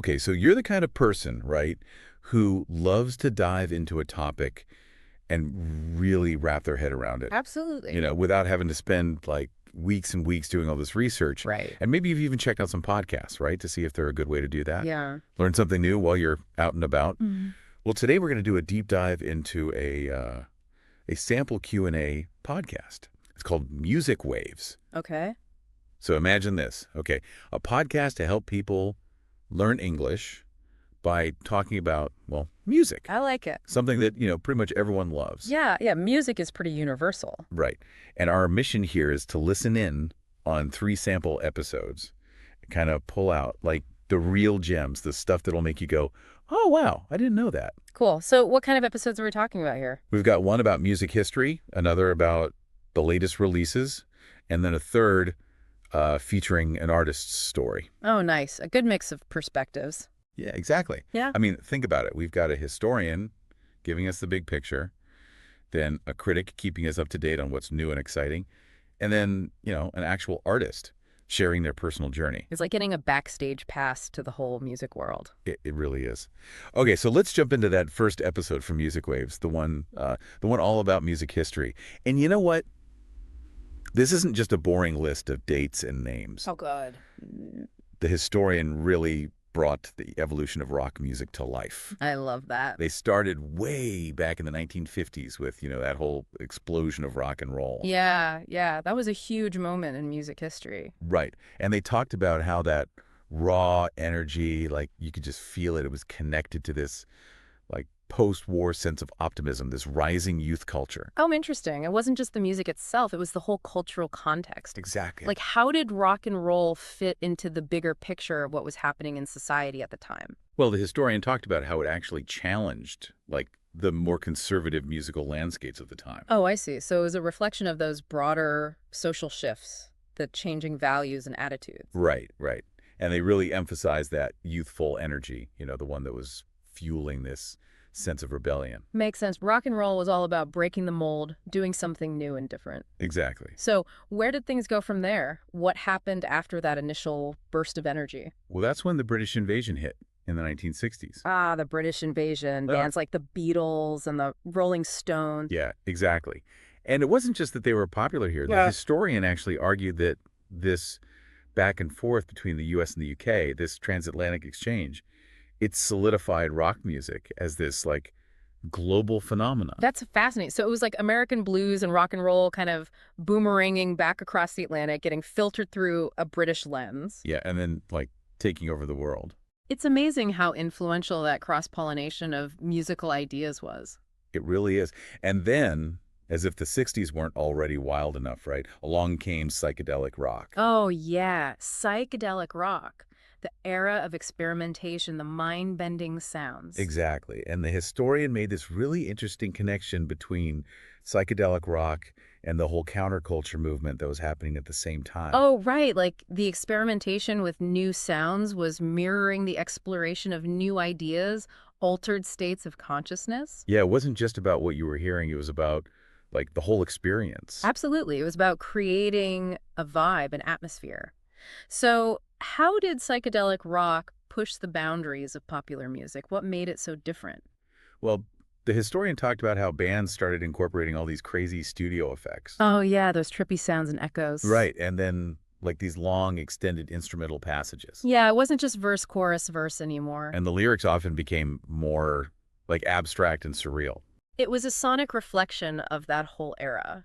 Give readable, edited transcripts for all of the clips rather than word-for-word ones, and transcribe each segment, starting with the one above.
Okay, so you're the kind of person, right, who loves to dive into a topic and really wrap their head around it, Absolutely. without having to spend like weeks and weeks doing all this research. Right. And maybe you've even checked out some podcasts, right, to see if they're a good way to do that. Yeah. Learn something new while you're out and about. Mhm. Well, today we're going to do a deep dive into a sample Q&A podcast. It's called Music Waves. Okay. So imagine this, okay, a podcast to help people learn English by talking about, well, music. I like it. Something that, pretty much everyone loves. Yeah, yeah, music is pretty universal. Right. And our mission here is to listen in on 3 sample episodes, kind of pull out like the real gems, the stuff that'll make you go, oh, wow, I didn't know that. Cool. So what kind of episodes are we talking about here? We've got one about music history, another about the latest releases, and then a third featuring an artist's story. Oh, nice. A good mix of perspectives. Yeah, exactly. Yeah. I mean, think about it. We've got a historian giving us the big picture, then a critic keeping us up to date on what's new and exciting, and then, an actual artist sharing their personal journey. It's like getting a backstage pass to the whole music world. It really is. Okay, so let's jump into that first episode from Music Waves, the one all about music history. And you know what? This isn't just a boring list of dates and names. Oh, good. The historian really brought the evolution of rock music to life. I love that. They started way back in the 1950s with, that whole explosion of rock and roll. Yeah, yeah. That was a huge moment in music history. Right. And they talked about how that raw energy, like you could just feel it. It was connected to this like post-war sense of optimism, this rising youth culture. Oh, interesting. It wasn't just the music itself. It was the whole cultural context. Exactly. Like, how did rock and roll fit into the bigger picture of what was happening in society at the time? Well, the historian talked about how it actually challenged, like, the more conservative musical landscapes of the time. Oh, I see. So it was a reflection of those broader social shifts, the changing values and attitudes. Right, right. And they really emphasized that youthful energy, the one that was fueling this sense of rebellion. Makes sense. Rock and roll was all about breaking the mold, doing something new and different. Exactly. So where did things go from there? What happened after that initial burst of energy? Well, that's when the British invasion hit in the 1960s. Ah, the British invasion, Yeah. bands like the Beatles and the Rolling Stones. Yeah, exactly. And it wasn't just that they were popular here. The historian actually argued that this back and forth between the U.S. and the U.K., this transatlantic exchange, it solidified rock music as this like global phenomenon. That's fascinating. So it was like American blues and rock and roll kind of boomeranging back across the Atlantic, getting filtered through a British lens. Yeah, and then like taking over the world. It's amazing how influential that cross-pollination of musical ideas was. It really is. And then, as if the 60s weren't already wild enough, right? Along came psychedelic rock. Oh, yeah. Psychedelic rock. The era of experimentation, the mind-bending sounds. Exactly. And the historian made this really interesting connection between psychedelic rock and the whole counterculture movement that was happening at the same time. Oh, right. Like the experimentation with new sounds was mirroring the exploration of new ideas, altered states of consciousness. Yeah, it wasn't just about what you were hearing. It was about like the whole experience. Absolutely. It was about creating a vibe, an atmosphere. So how did psychedelic rock push the boundaries of popular music? What made it so different? Well, the historian talked about how bands started incorporating all these crazy studio effects. Oh, yeah, those trippy sounds and echoes. Right, and then like these long extended instrumental passages. Yeah, it wasn't just verse, chorus, verse anymore. And the lyrics often became more like abstract and surreal. It was a sonic reflection of that whole era,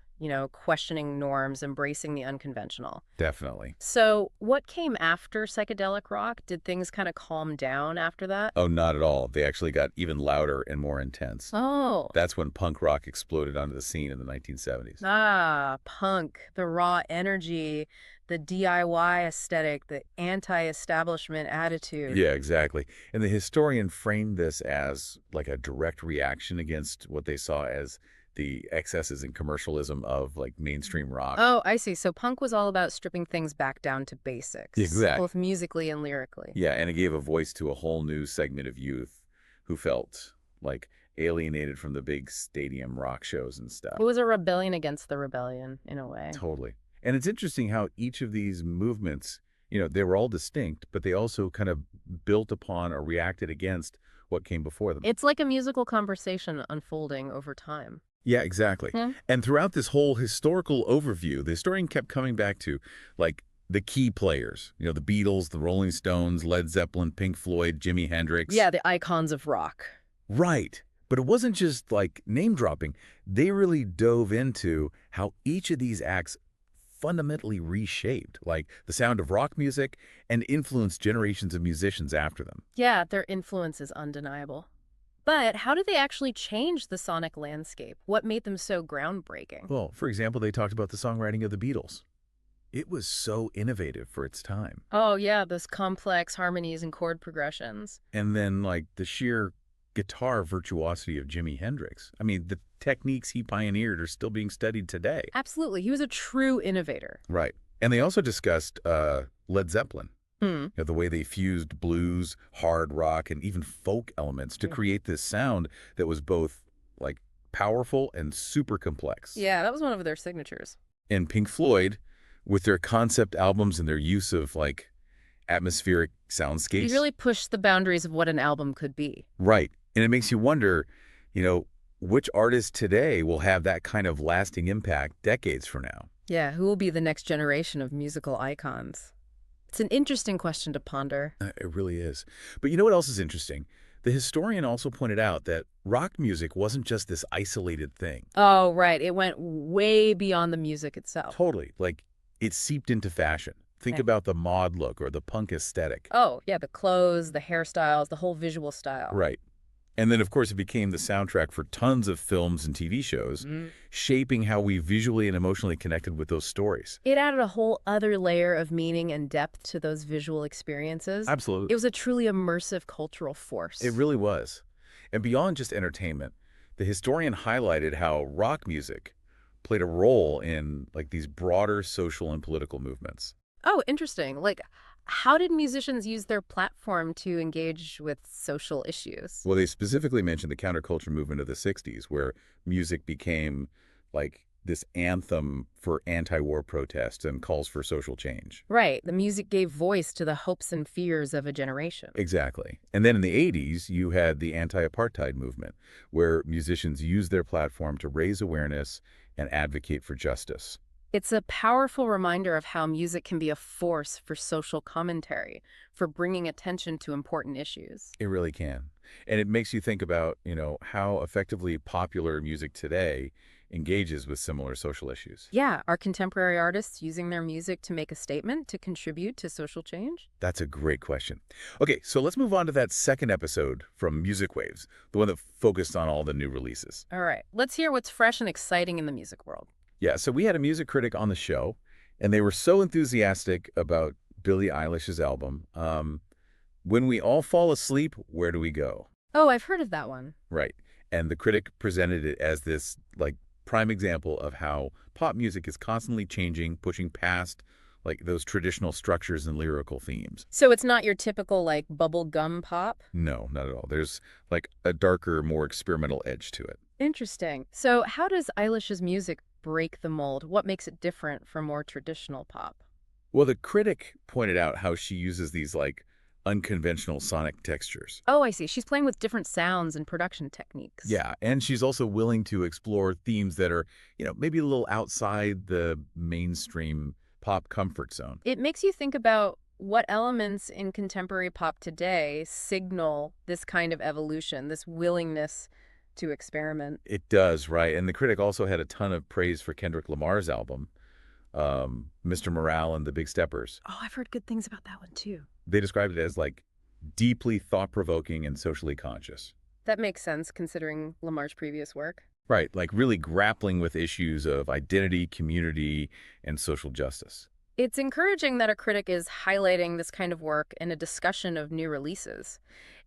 questioning norms, embracing the unconventional. Definitely. So what came after psychedelic rock? Did things kind of calm down after that? Oh, not at all. They actually got even louder and more intense. Oh. That's when punk rock exploded onto the scene in the 1970s. Ah, punk, the raw energy, the DIY aesthetic, the anti-establishment attitude. Yeah, exactly. And the historian framed this as like a direct reaction against what they saw as the excesses and commercialism of like mainstream rock. Oh, I see. So punk was all about stripping things back down to basics. Exactly. Both musically and lyrically. Yeah, and it gave a voice to a whole new segment of youth who felt like alienated from the big stadium rock shows and stuff. It was a rebellion against the rebellion, in a way. Totally. And it's interesting how each of these movements They were all distinct, but they also kind of built upon or reacted against what came before them. It's like a musical conversation unfolding over time. Yeah, exactly. Hmm? And throughout this whole historical overview, the historian kept coming back to, like, the key players, the Beatles, the Rolling Stones, Led Zeppelin, Pink Floyd, Jimi Hendrix. Yeah, the icons of rock. Right. But it wasn't just like name dropping. They really dove into how each of these acts fundamentally reshaped, like the sound of rock music and influenced generations of musicians after them. Yeah, their influence is undeniable. But how did they actually change the sonic landscape? What made them so groundbreaking? Well, for example, they talked about the songwriting of the Beatles. It was so innovative for its time. Oh, yeah, those complex harmonies and chord progressions. And then, like, the sheer guitar virtuosity of Jimi Hendrix. I mean, the techniques he pioneered are still being studied today. Absolutely. He was a true innovator. Right. And they also discussed Led Zeppelin, Hmm. the way they fused blues, hard rock, and even folk elements to Yeah. create this sound that was both, like, powerful and super complex. Yeah, that was one of their signatures. And Pink Floyd, with their concept albums and their use of, like, atmospheric He soundscapes. really pushed the boundaries of what an album could be. Right. And it makes you wonder, which artist today will have that kind of lasting impact decades from now? Yeah, who will be the next generation of musical icons? It's an interesting question to ponder. It really is. But you know what else is interesting? The historian also pointed out that rock music wasn't just this isolated thing. Oh, right. It went way beyond the music itself. Totally. Like, it seeped into fashion. Think Okay. about the mod look or the punk aesthetic. Oh, yeah, the clothes, the hairstyles, the whole visual style. Right. And then, of course, it became the soundtrack for tons of films and TV shows, shaping how we visually and emotionally connected with those stories. It added a whole other layer of meaning and depth to those visual experiences. Absolutely. It was a truly immersive cultural force. It really was. And beyond just entertainment, the historian highlighted how rock music played a role in, like, these broader social and political movements. Oh, interesting. Like, how did musicians use their platform to engage with social issues? Well, they specifically mentioned the counterculture movement of the 60s, where music became, like, this anthem for anti-war protests and calls for social change. Right. The music gave voice to the hopes and fears of a generation. Exactly. And then in the 80s, you had the anti-apartheid movement, where musicians used their platform to raise awareness and advocate for justice. It's a powerful reminder of how music can be a force for social commentary, for bringing attention to important issues. It really can. And it makes you think about, how effectively popular music today engages with similar social issues. Yeah, are contemporary artists using their music to make a statement, to contribute to social change? That's a great question. Okay, so let's move on to that second episode from Music Waves, the one that focused on all the new releases. All right, let's hear what's fresh and exciting in the music world. Yeah, so we had a music critic on the show, and they were so enthusiastic about Billie Eilish's album. When We All Fall Asleep, Where Do We Go? Oh, I've heard of that one. Right. And the critic presented it as this, like, prime example of how pop music is constantly changing, pushing past, like, those traditional structures and lyrical themes. So it's not your typical, like, bubble gum pop? No, not at all. There's, like, a darker, more experimental edge to it. Interesting. So how does Eilish's music break the mold? What makes it different from more traditional pop? Well, the critic pointed out how she uses these, like, unconventional sonic textures. Oh, I see. She's playing with different sounds and production techniques. Yeah, and she's also willing to explore themes that are, maybe a little outside the mainstream pop comfort zone. It makes you think about what elements in contemporary pop today signal this kind of evolution, this willingness to experiment. It does, right? And the critic also had a ton of praise for Kendrick Lamar's album, Mr. Morale and the Big Steppers. Oh, I've heard good things about that one too. They described it as, like, deeply thought-provoking and socially conscious. That makes sense considering Lamar's previous work. Right, like really grappling with issues of identity, community, and social justice. It's encouraging that a critic is highlighting this kind of work in a discussion of new releases.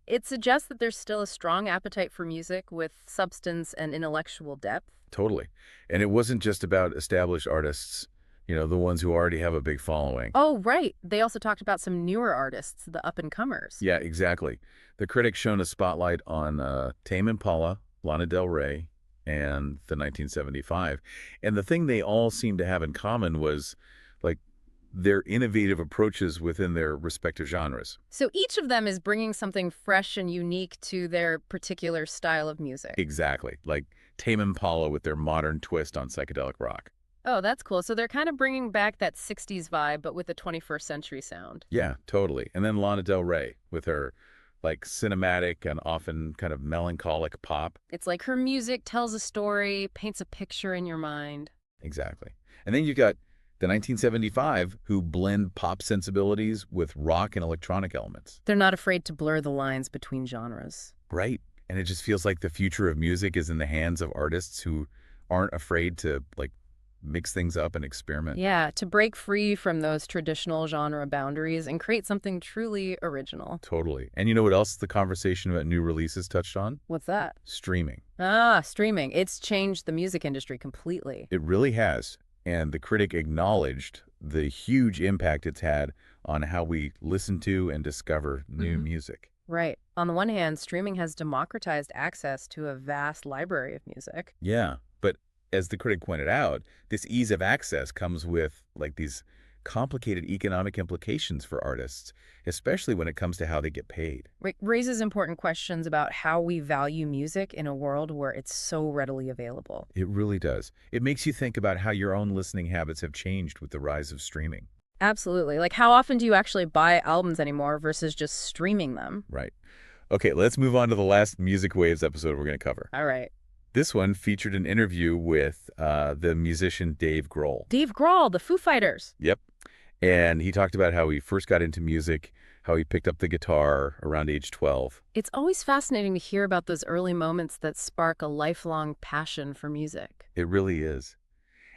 It suggests that there's still a strong appetite for music with substance and intellectual depth. Totally. And it wasn't just about established artists, the ones who already have a big following. Oh, right. They also talked about some newer artists, the up-and-comers. Yeah, exactly. The critic shone a spotlight on Tame Impala, Lana Del Rey, and the 1975. And the thing they all seemed to have in common was, like, their innovative approaches within their respective genres. So each of them is bringing something fresh and unique to their particular style of music. Exactly. Like Tame Impala with their modern twist on psychedelic rock. Oh, that's cool. So they're kind of bringing back that 60s vibe, but with a 21st century sound. Yeah, totally. And then Lana Del Rey with her like cinematic and often kind of melancholic pop. It's like her music tells a story, paints a picture in your mind. Exactly. And then you've got the 1975 who blend pop sensibilities with rock and electronic elements. They're not afraid to blur the lines between genres. Right. And it just feels like the future of music is in the hands of artists who aren't afraid to like mix things up and experiment. Yeah, to break free from those traditional genre boundaries and create something truly original. Totally. And you know what else the conversation about new releases touched on? What's that? Streaming. Ah, streaming. It's changed the music industry completely. It really has. And the critic acknowledged the huge impact it's had on how we listen to and discover new music. Right. On the one hand, streaming has democratized access to a vast library of music. Yeah. But as the critic pointed out, this ease of access comes with like these complicated economic implications for artists, especially when it comes to how they get paid. Raises important questions about how we value music in a world where it's so readily available. It really does. It makes you think about how your own listening habits have changed with the rise of streaming. Absolutely. Like, how often do you actually buy albums anymore versus just streaming them? Right. Okay, let's move on to the last Music Waves episode we're going to cover. All right. This one featured an interview with the musician Dave Grohl. Dave Grohl, the Foo Fighters. Yep. And he talked about how he first got into music, how he picked up the guitar around age 12. It's always fascinating to hear about those early moments that spark a lifelong passion for music. It really is.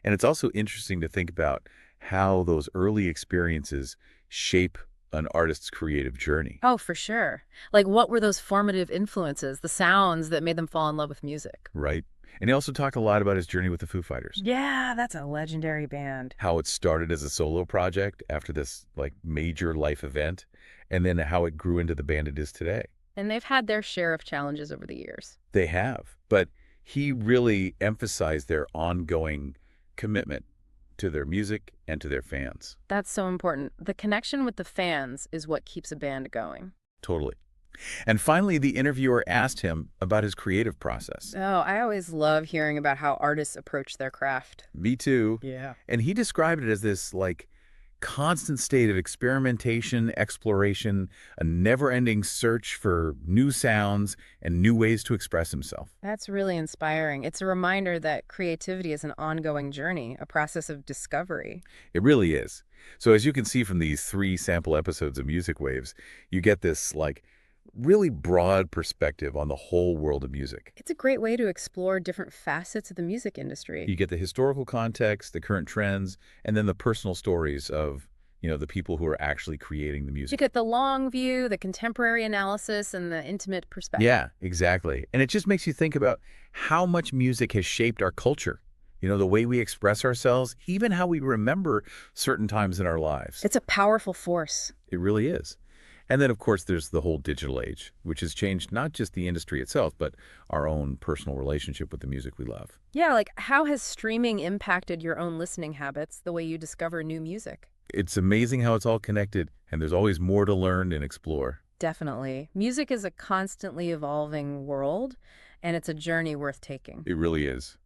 And it's also interesting to think about how those early experiences shape an artist's creative journey. Oh, for sure. Like, what were those formative influences, the sounds that made them fall in love with music? Right. And he also talked a lot about his journey with the Foo Fighters. Yeah, that's a legendary band. How it started as a solo project after this like major life event, and then how it grew into the band it is today. And they've had their share of challenges over the years. They have. But he really emphasized their ongoing commitment to their music and to their fans. That's so important. The connection with the fans is what keeps a band going. Totally. And finally, the interviewer asked him about his creative process. Oh, I always love hearing about how artists approach their craft. Me too. Yeah. And he described it as this like constant state of experimentation, exploration, a never-ending search for new sounds and new ways to express himself. That's really inspiring. It's a reminder that creativity is an ongoing journey, a process of discovery. It really is. So as you can see from these 3 sample episodes of Music Waves, you get this like really broad perspective on the whole world of music. It's a great way to explore different facets of the music industry. You get the historical context, the current trends, and then the personal stories of, the people who are actually creating the You music. get the long view, the contemporary analysis, and the intimate perspective. Yeah, exactly. And it just makes you think about how much music has shaped our culture. The way we express ourselves, even how we remember certain times in our lives. It's a powerful force. It really is. And then, of course, there's the whole digital age, which has changed not just the industry itself, but our own personal relationship with the music we love. Yeah, like how has streaming impacted your own listening habits, the way you discover new music? It's amazing how it's all connected, and there's always more to learn and explore. Definitely. Music is a constantly evolving world, and it's a journey worth taking. It really is.